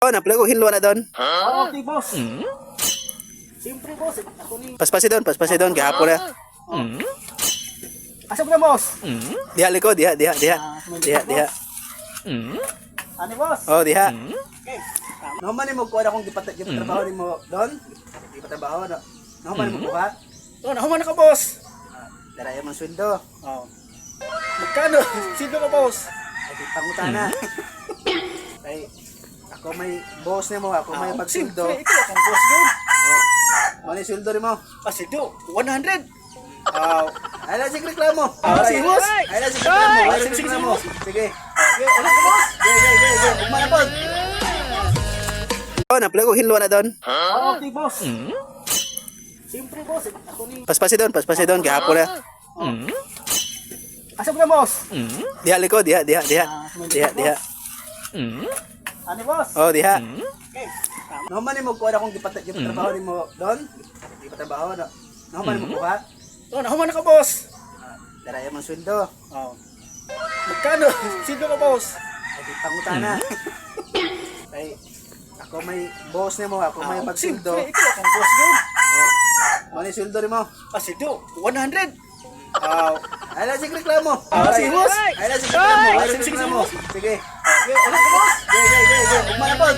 Oh, napala ko hinlo na doon. Okay, boss. Siyempre, boss. Ako ni... Paspasi doon, gihapon na. Asa mo na, boss? Diha liko, diha. Diha. Ano, boss? Oh, diha. Okay. Naman mo kuha akong gipatrabaho nimo doon. Gipatrabaho na. Naman mo kuha. Oh, nahuman na ka, boss. Daraya man sweldo. Oh. Magkano? Sino ka, boss? Ay di pangutana. Ay ako may boss nimo, ako may magsweldo. Siyempre, ikaw akong boss yun. Mali sweldo nimo. Kasi do, 100. Ay la sig reklamo. Sige, boss. Ay la sig reklamo. Ay la sig Sige, reklamo. boss. Sige. Okay, ano ka, boss? Ge. Kumana pod. Oh, napala ko hinlo na doon. Okay, boss. Siyempre, boss. Ako ni... Paspasi doon, gihapon na. Asa mo na, boss? Diha liko, diha. Diha. Ano, boss? Oh, diha. Okay. Naman mo kuha akong gipatrabaho nimo doon. Gipatrabaho na. Naman mo kuha. Oh, nahuman na ka, boss. Daraya man sweldo. Oh. Magkano? Sino ka, boss? Ay di pangutana. Ay ako may boss nimo, ako may magsweldo. Siyempre, ikaw akong boss yun. Mali sweldo nimo. Kasi do, 100. Ay la sig reklamo. Sige, boss. Ay la sig reklamo. Ay la sig Sige, reklamo. Sige. Okay, ano ka, boss? Ge. Kumana pod.